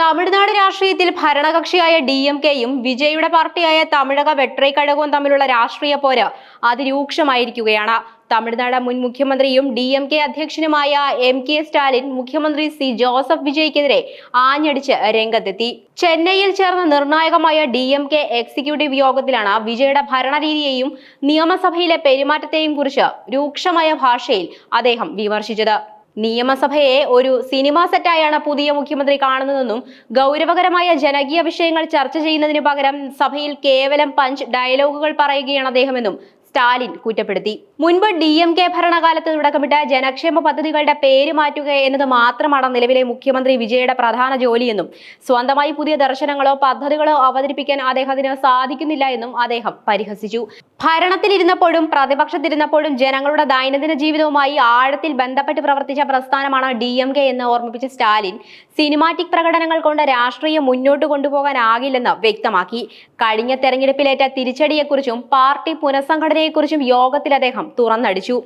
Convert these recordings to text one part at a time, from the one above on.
തമിഴ്നാട് രാഷ്ട്രീയത്തിൽ ഭരണകക്ഷിയായ DMKയും വിജയുടെ പാർട്ടിയായ തമിഴക വെട്രൈ കഴകവും തമ്മിലുള്ള രാഷ്ട്രീയ പോര് അതിരൂക്ഷമായിരിക്കുകയാണ്. തമിഴ്നാട് മുൻ മുഖ്യമന്ത്രിയും DMK അധ്യക്ഷനുമായ MK സ്റ്റാലിൻ മുഖ്യമന്ത്രി C ജോസഫ് വിജയ്ക്കെതിരെ ആഞ്ഞടിച്ച് രംഗത്തെത്തി. ചെന്നൈയിൽ ചേർന്ന നിർണായകമായ DMK എക്സിക്യൂട്ടീവ് യോഗത്തിലാണ് വിജയുടെ ഭരണരീതിയെയും നിയമസഭയിലെ പെരുമാറ്റത്തെയും കുറിച്ച് രൂക്ഷമായ ഭാഷയിൽ അദ്ദേഹം വിമർശിച്ചത്. നിയമസഭയെ ഒരു സിനിമാ സെറ്റായാണ് പുതിയ മുഖ്യമന്ത്രി കാണുന്നതെന്നും ഗൗരവകരമായ ജനകീയ വിഷയങ്ങൾ ചർച്ച ചെയ്യുന്നതിന് പകരം സഭയിൽ കേവലം പഞ്ച് ഡയലോഗുകൾ പറയുകയാണ് അദ്ദേഹമെന്നും സ്റ്റാലിൻ കുറ്റപ്പെടുത്തി. മുൻപ് DMK ഭരണകാലത്ത് തുടക്കമിട്ട ജനക്ഷേമ പദ്ധതികളുടെ പേര് മാറ്റുക എന്നത് മാത്രമാണ് നിലവിലെ മുഖ്യമന്ത്രി വിജയുടെ പ്രധാന ജോലിയെന്നും സ്വന്തമായി പുതിയ ദർശനങ്ങളോ പദ്ധതികളോ അവതരിപ്പിക്കാൻ അദ്ദേഹത്തിന് സാധിക്കുന്നില്ല എന്നും അദ്ദേഹം പരിഹസിച്ചു. ഭരണത്തിലിരുന്നപ്പോഴും പ്രതിപക്ഷത്തിരുന്നപ്പോഴും ജനങ്ങളുടെ ദൈനംദിന ജീവിതവുമായി ആഴത്തിൽ ബന്ധപ്പെട്ട് പ്രവർത്തിച്ച പ്രസ്ഥാനമാണ് DMK എന്ന് ഓർമ്മിപ്പിച്ച സ്റ്റാലിൻ സിനിമാറ്റിക് പ്രകടനങ്ങൾ കൊണ്ട് രാഷ്ട്രീയം മുന്നോട്ട് കൊണ്ടുപോകാനാകില്ലെന്ന് വ്യക്തമാക്കി. കഴിഞ്ഞ തെരഞ്ഞെടുപ്പിലേറ്റ തിരിച്ചടിയെക്കുറിച്ചും പാർട്ടി പുനഃസംഘടനയെക്കുറിച്ചും യോഗത്തിൽ അദ്ദേഹം തുറന്നടിച്ചു.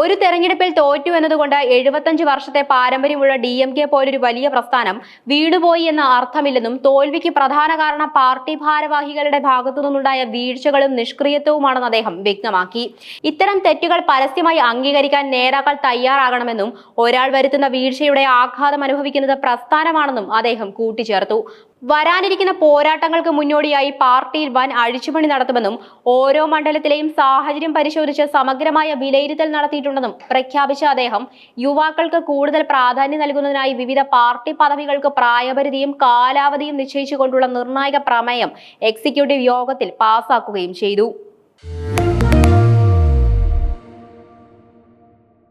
ഒരു തെരഞ്ഞെടുപ്പിൽ തോറ്റു എന്നതുകൊണ്ട് 75 വർഷത്തെ പാരമ്പര്യമുള്ള DMK പോലൊരു വലിയ പ്രസ്ഥാനം വീണുപോയി എന്ന അർത്ഥമില്ലെന്നും തോൽവിക്ക് പ്രധാന കാരണം പാർട്ടി ഭാരവാഹികളുടെ ഭാഗത്തു നിന്നുണ്ടായ വീഴ്ചകളും നിഷ്ക്രിയത്വവുമാണെന്ന് അദ്ദേഹം വ്യക്തമാക്കി. ഇത്തരം തെറ്റുകൾ പരസ്യമായി അംഗീകരിക്കാൻ നേതാക്കൾ തയ്യാറാകണമെന്നും ഒരാൾ വരുത്തുന്ന വീഴ്ചയുടെ ആഘാതം അനുഭവിക്കുന്നത് പ്രസ്ഥാനമാണെന്നും അദ്ദേഹം കൂട്ടിച്ചേർത്തു. വരാനിരിക്കുന്ന പോരാട്ടങ്ങൾക്ക് മുന്നോടിയായി പാർട്ടിയിൽ വൻ അഴിച്ചുപണി നടത്തുമെന്നും ഓരോ മണ്ഡലത്തിലെയും സാഹചര്യം പരിശോധിച്ച് സമഗ്രമായ വിലയിരുത്തൽ നടത്തിയിട്ടുണ്ടെന്നും പ്രഖ്യാപിച്ച അദ്ദേഹം യുവാക്കൾക്ക് കൂടുതൽ പ്രാധാന്യം നൽകുന്നതിനായി വിവിധ പാർട്ടി പദവികൾക്ക് പ്രായപരിധിയും കാലാവധിയും നിശ്ചയിച്ചുകൊണ്ടുള്ള നിർണായക പ്രമേയം എക്സിക്യൂട്ടീവ് യോഗത്തിൽ പാസാക്കുകയും ചെയ്തു.